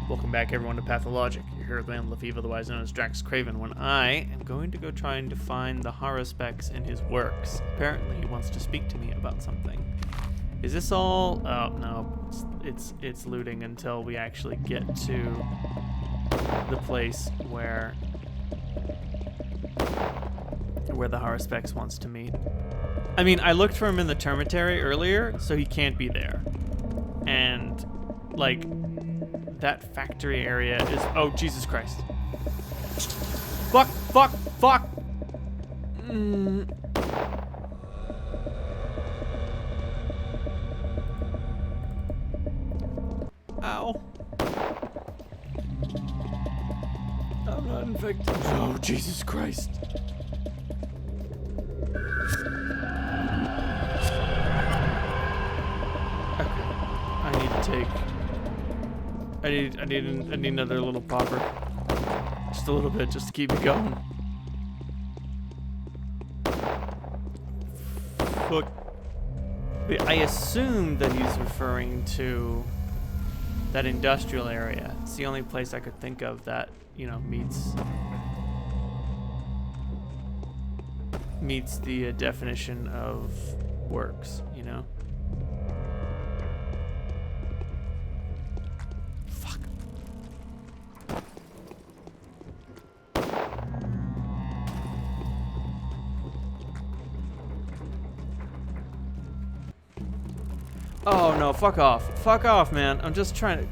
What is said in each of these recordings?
Welcome back, everyone, to Pathologic. You're here with blameless, otherwise known as DraxxKraven, when I am going to go trying to find the horror specs in his works. Apparently, he wants to speak to me about something. Is this all? Oh no, it's looting until we actually get to the place where the horror specs wants to meet. I mean, I looked for him in the termitary earlier, so he can't be there. And like, that factory area is, oh Jesus Christ. Fuck. Ow. I'm not infected. Oh Jesus Christ. I need another little popper. Just a little bit, just to keep me going. Look, I assume that he's referring to that industrial area. It's the only place I could think of that, you know, meets the definition of works, you know? Oh no, fuck off. Fuck off, man. I'm just trying to...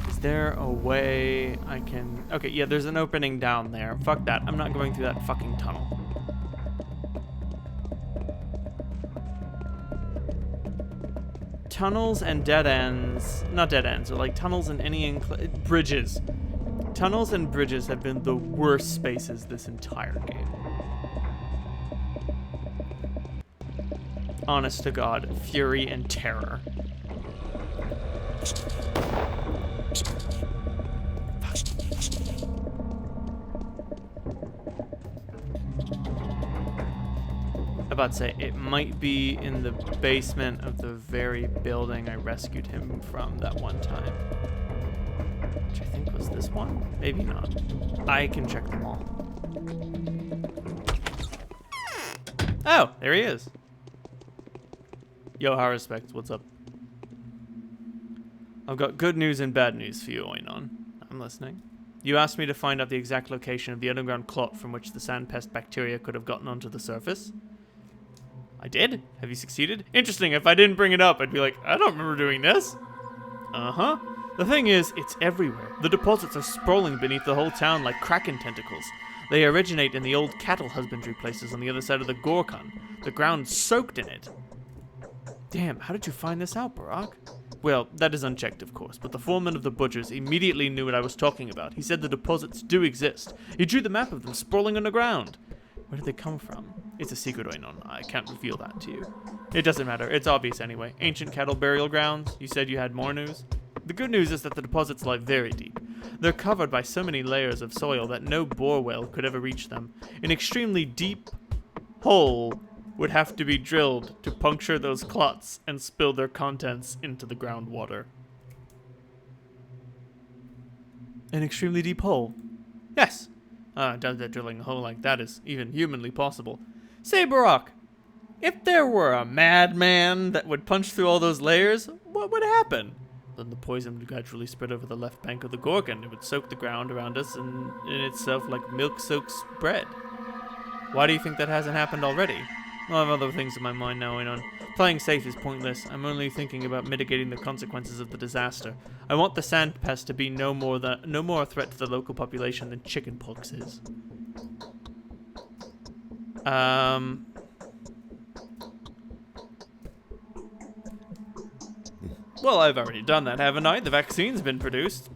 Is there a way I can... Okay, yeah, there's an opening down there. Fuck that. I'm not going through that fucking tunnel. Tunnels and dead ends... Not dead ends, or like tunnels and any... Bridges. Tunnels and bridges have been the worst spaces this entire game. Honest to God, fury and terror. I'm about to say, it might be in the basement of the very building I rescued him from that one time. Which I think was this one? Maybe not. I can check them all. Oh, there he is. Yo, how respect, what's up? I've got good news and bad news for you, Oinon. I'm listening. You asked me to find out the exact location of the underground clot from which the sand pest bacteria could have gotten onto the surface. I did? Have you succeeded? Interesting, if I didn't bring it up, I'd be like, I don't remember doing this. Uh-huh. The thing is, it's everywhere. The deposits are sprawling beneath the whole town like kraken tentacles. They originate in the old cattle husbandry places on the other side of the Gorkon. The ground's soaked in it. Damn, how did you find this out, Barack? Well, that is unchecked, of course, but the foreman of the butchers immediately knew what I was talking about. He said the deposits do exist. He drew the map of them sprawling underground. Where did they come from? It's a secret, Oinon. I can't reveal that to you. It doesn't matter. It's obvious anyway. Ancient cattle burial grounds. You said you had more news? The good news is that the deposits lie very deep. They're covered by so many layers of soil that no bore well could ever reach them. An extremely deep hole would have to be drilled to puncture those clots and spill their contents into the groundwater. An extremely deep hole? Yes. I doubt that drilling a hole like that is even humanly possible. Say, Barack, if there were a madman that would punch through all those layers, what would happen? Then the poison would gradually spread over the left bank of the Gorgon. It would soak the ground around us and in itself like milk soaks bread. Why do you think that hasn't happened already? I have other things in my mind now, Oinon. Playing safe is pointless. I'm only thinking about mitigating the consequences of the disaster. I want the sand pest to be no more a threat to the local population than chickenpox is. Well, I've already done that, haven't I? The vaccine's been produced,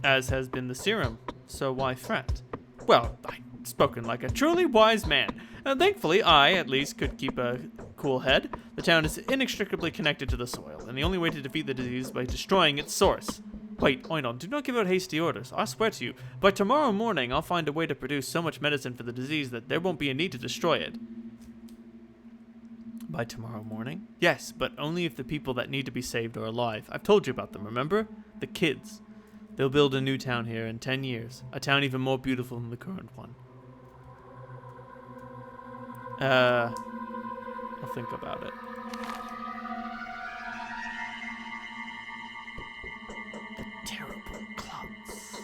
as has been the serum. So why fret? Well, I've spoken like a truly wise man. Thankfully, I, at least, could keep a cool head. The town is inextricably connected to the soil, and the only way to defeat the disease is by destroying its source. Wait, Oinon, do not give out hasty orders. I swear to you, by tomorrow morning, I'll find a way to produce so much medicine for the disease that there won't be a need to destroy it. By tomorrow morning? Yes, but only if the people that need to be saved are alive. I've told you about them, remember? The kids. They'll build a new town here in 10 years. A town even more beautiful than the current one. I'll think about it. The terrible clouds.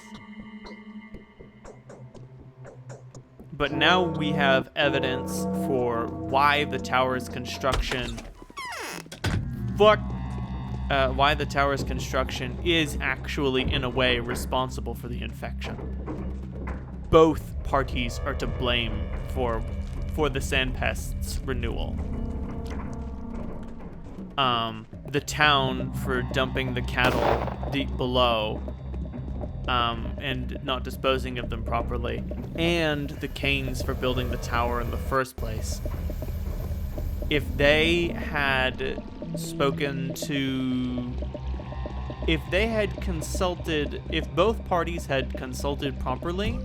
But now we have evidence for why the tower's construction... why the tower's construction is actually, in a way, responsible for the infection. Both parties are to blame for the Sandpest's renewal. The town for dumping the cattle deep below, and not disposing of them properly, and the Kains for building the tower in the first place. If they had spoken to... If both parties had consulted properly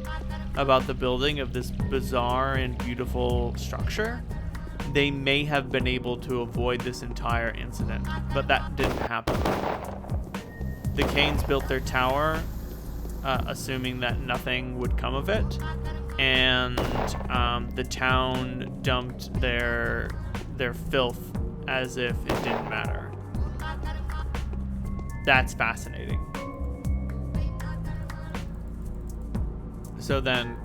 about the building of this bizarre and beautiful structure, they may have been able to avoid this entire incident, but that didn't happen. The Kains built their tower, assuming that nothing would come of it, and the town dumped their filth as if it didn't matter. That's fascinating. So then,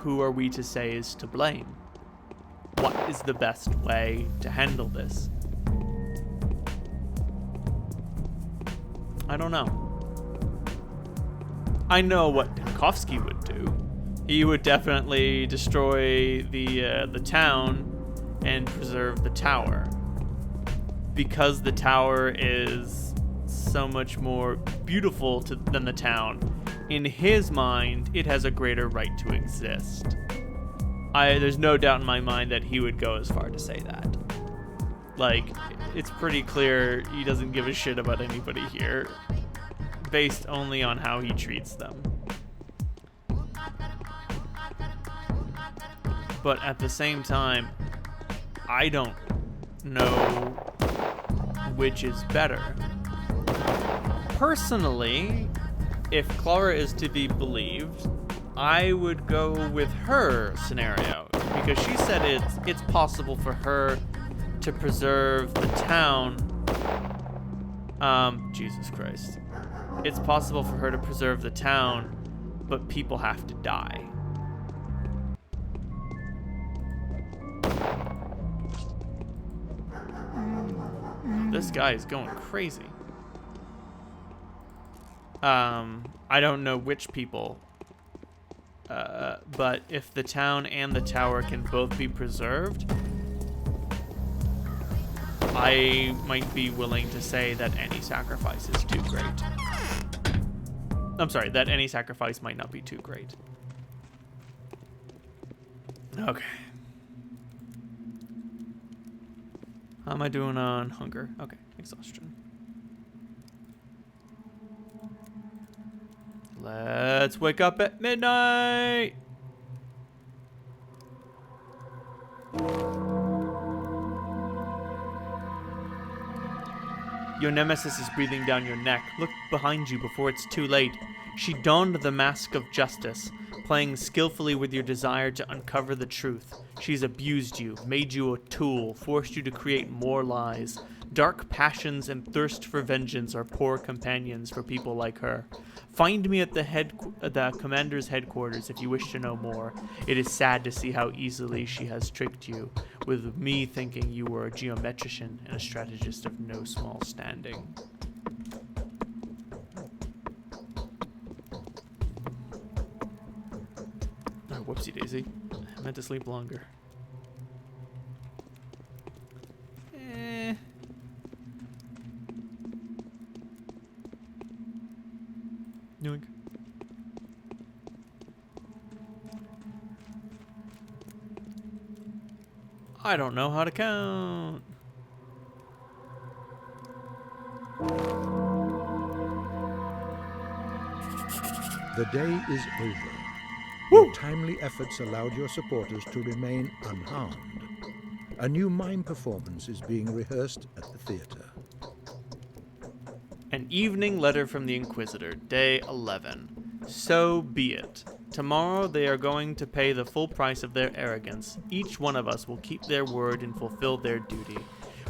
who are we to say is to blame? What is the best way to handle this? I don't know. I know what Dankovsky would do. He would definitely destroy the town and preserve the tower, because the tower is so much more beautiful than the town. In his mind, it has a greater right to exist. There's no doubt in my mind that he would go as far to say that. Like, it's pretty clear he doesn't give a shit about anybody here, based only on how he treats them. But at the same time, I don't know which is better. Personally, if Clara is to be believed, I would go with her scenario, because she said it's possible for her to preserve the town. Jesus Christ. It's possible for her to preserve the town, but people have to die. This guy is going crazy. I don't know which people, but if the town and the tower can both be preserved, I might be willing to say that any sacrifice is too great. I'm sorry, that any sacrifice might not be too great. Okay. How am I doing on hunger? Okay, exhaustion. Let's wake up at midnight! Your nemesis is breathing down your neck. Look behind you before it's too late. She donned the mask of justice, playing skillfully with your desire to uncover the truth. She's abused you, made you a tool, forced you to create more lies. Dark passions and thirst for vengeance are poor companions for people like her. Find me at the commander's headquarters if you wish to know more. It is sad to see how easily she has tricked you, with me thinking you were a geometrician and a strategist of no small standing. Oh, whoopsie daisy. I meant to sleep longer. Noink. I don't know how to count. The day is over. Woo! Your timely efforts allowed your supporters to remain unharmed. A new mime performance is being rehearsed at the theater. An evening letter from the Inquisitor, day 11. So be it. Tomorrow they are going to pay the full price of their arrogance. Each one of us will keep their word and fulfill their duty.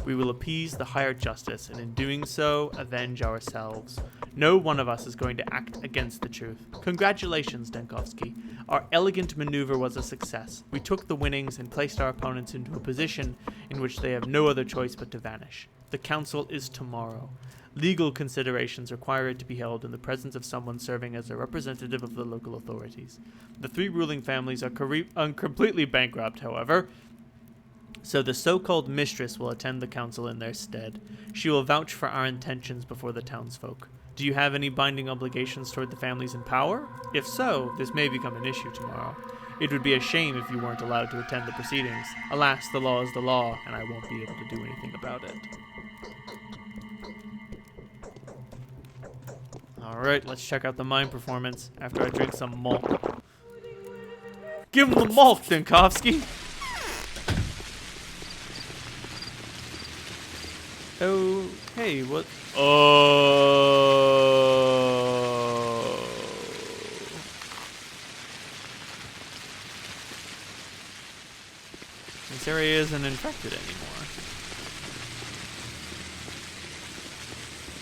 We will appease the higher justice, and in doing so, avenge ourselves. No one of us is going to act against the truth. Congratulations, Denkovsky. Our elegant maneuver was a success. We took the winnings and placed our opponents into a position in which they have no other choice but to vanish. The council is tomorrow. Legal considerations require it to be held in the presence of someone serving as a representative of the local authorities. The three ruling families are completely bankrupt, however, so the so-called mistress will attend the council in their stead. She will vouch for our intentions before the townsfolk. Do you have any binding obligations toward the families in power? If so, this may become an issue tomorrow. It would be a shame if you weren't allowed to attend the proceedings. Alas, the law is the law, and I won't be able to do anything about it. Alright, let's check out the mime performance after I drink some malt. Give him the malt, Denkovsky! Oh, hey, what? Oh. This area isn't infected anymore.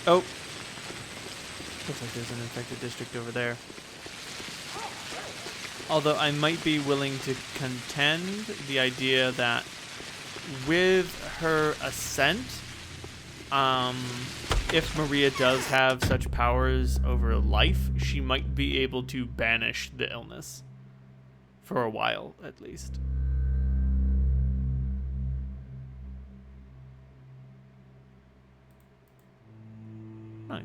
Oh. Looks like there's an infected district over there. Although I might be willing to contend the idea that with her ascent, if Maria does have such powers over life, she might be able to banish the illness. For a while, at least. Nice.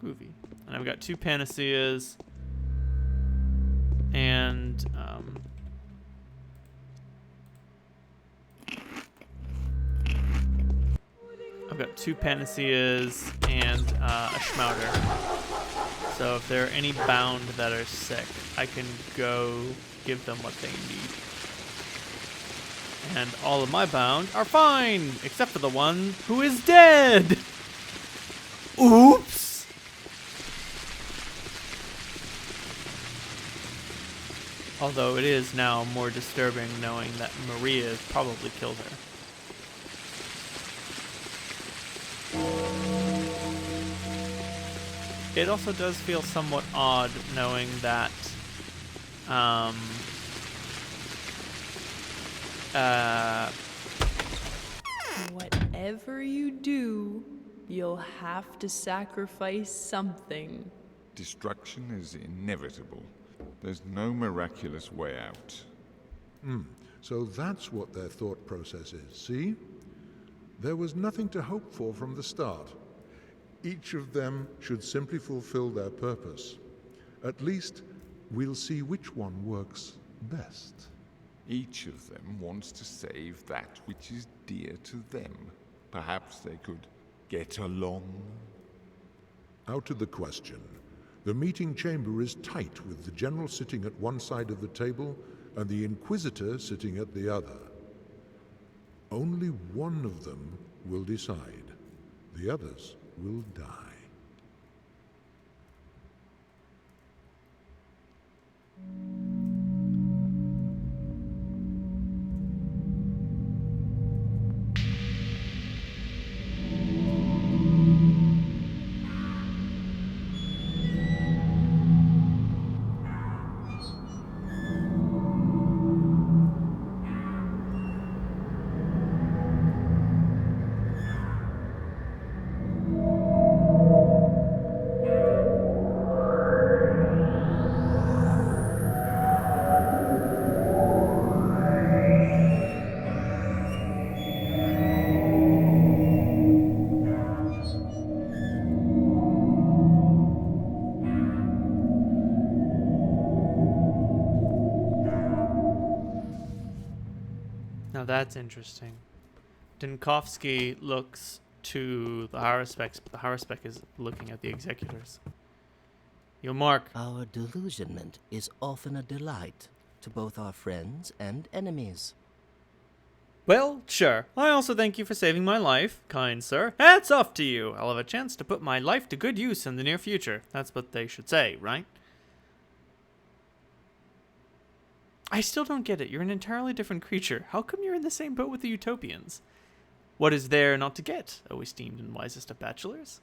Groovy. And I've got 2 panaceas. And, I've got 2 panaceas and a schmouder. So if there are any bound that are sick, I can go give them what they need. And all of my bound are fine, except for the one who is dead. Oops. Although it is now more disturbing knowing that Maria has probably killed her. It also does feel somewhat odd knowing that whatever you do, you'll have to sacrifice something. Destruction is inevitable. There's no miraculous way out. So that's what their thought process is, see? There was nothing to hope for from the start. Each of them should simply fulfill their purpose. At least, we'll see which one works best. Each of them wants to save that which is dear to them. Perhaps they could get along? Out to the question. The meeting chamber is tight, with the general sitting at one side of the table and the Inquisitor sitting at the other. Only one of them will decide. The others will die. Now that's interesting. Denkovsky looks to the Haruspecs, but the Haruspec is looking at the executors. Yo, Mark. Our delusionment is often a delight. to both our friends and enemies. Well, sure. I also thank you for saving my life, kind sir. Hats off to you. I'll have a chance to put my life to good use in the near future. That's what they should say, right? I still don't get it. You're an entirely different creature. How come you're in the same boat with the Utopians? What is there not to get, O esteemed and wisest of bachelors?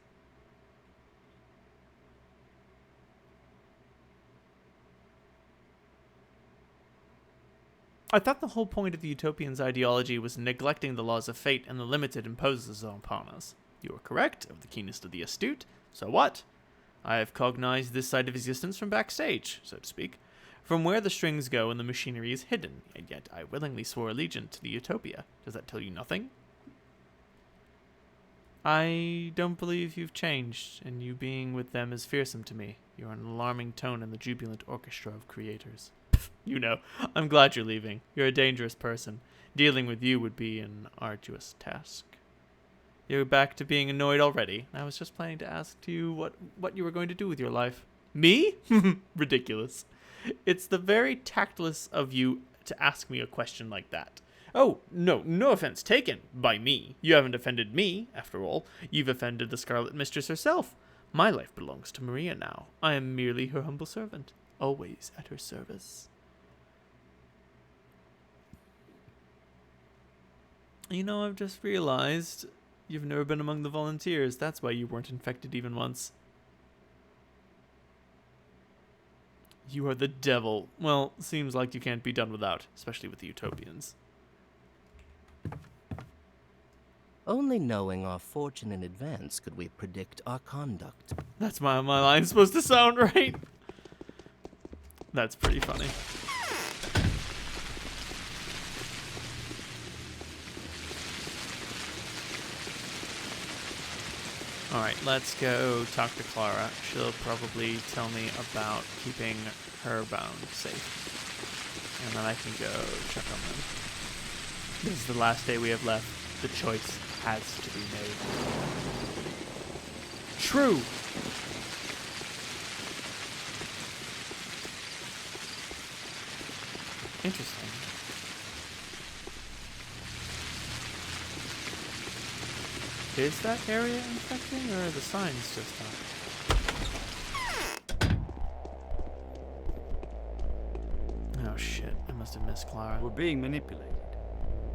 I thought the whole point of the Utopians' ideology was neglecting the laws of fate and the limits it imposes upon us. You are correct, of the keenest of the astute. So what? I have cognized this side of existence from backstage, so to speak, from where the strings go and the machinery is hidden, and yet I willingly swore allegiance to the Utopia. Does that tell you nothing? I don't believe you've changed, and you being with them is fearsome to me. You're an alarming tone in the jubilant orchestra of creators. You know, I'm glad you're leaving. You're a dangerous person. Dealing with you would be an arduous task. You're back to being annoyed already. I was just planning to ask you what you were going to do with your life. Me? Ridiculous. It's the very tactless of you to ask me a question like that. Oh, no offense taken by me. You haven't offended me, after all. You've offended the Scarlet Mistress herself. My life belongs to Maria now. I am merely her humble servant, always at her service. You know, I've just realized you've never been among the volunteers. That's why you weren't infected even once. You are the devil. Well, seems like you can't be done without, especially with the Utopians. Only knowing our fortune in advance could we predict our conduct. That's my line's supposed to sound, right? That's pretty funny. Alright, let's go talk to Clara. She'll probably tell me about keeping her bound safe. And then I can go check on them. This is the last day we have left. The choice has to be made. True! Interesting. Is that area infecting, or are the signs just on? Oh shit, I must have missed Clara. We're being manipulated.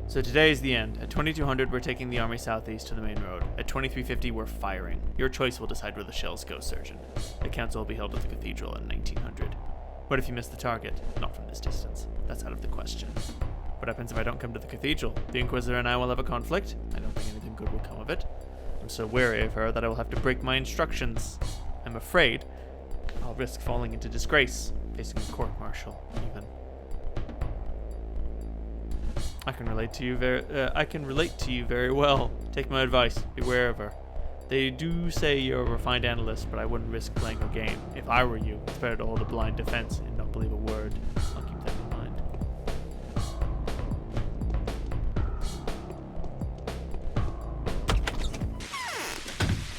So today is the end. At 2200, we're taking the army southeast to the main road. At 2350, we're firing. Your choice will decide where the shells go, Surgeon. The council will be held at the cathedral at 1900. What if you miss the target? Not from this distance. That's out of the question. What happens if I don't come to the cathedral? The Inquisitor and I will have a conflict. I don't think anything good will come of it. I'm so wary of her that I will have to break my instructions. I'm afraid I'll risk falling into disgrace, facing a court-martial, even. I can relate to you very well. Take my advice. Beware of her. They do say you're a refined analyst, but I wouldn't risk playing her game. If I were you, it's better to hold a blind defense and not believe a word. I'll keep that in mind.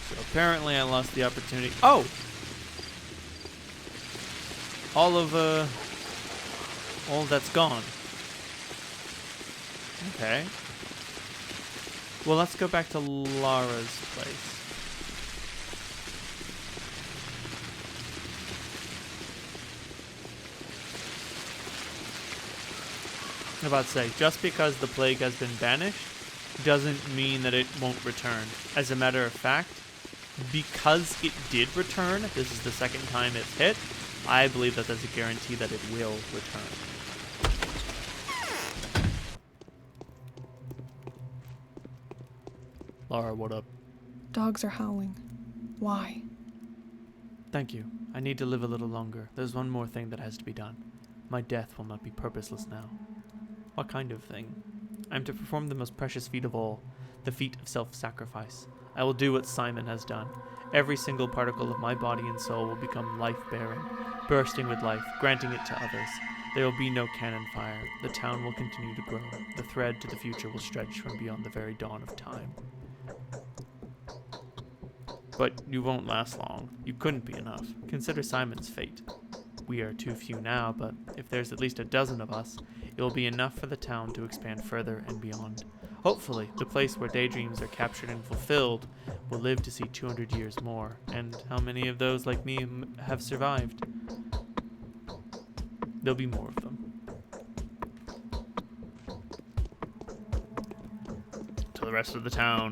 So apparently I lost the opportunity. Oh! All that's gone. Okay. Well, let's go back to Lara's place. I'm about to say, just because the plague has been banished doesn't mean that it won't return. As a matter of fact, because it did return, this is the second time it's hit, I believe that there's a guarantee that it will return. Lara, what up? Dogs are howling. Why? Thank you. I need to live a little longer. There's one more thing that has to be done. My death will not be purposeless now. What kind of thing? I am to perform the most precious feat of all, the feat of self-sacrifice. I will do what Simon has done. Every single particle of my body and soul will become life-bearing, bursting with life, granting it to others. There will be no cannon fire. The town will continue to grow. The thread to the future will stretch from beyond the very dawn of time. But you won't last long. You couldn't be enough. Consider Simon's fate. We are too few now, but if there's at least a dozen of us, it will be enough for the town to expand further and beyond. Hopefully, the place where daydreams are captured and fulfilled will live to see 200 years more. And how many of those like me have survived? There'll be more of them. To the rest of the town.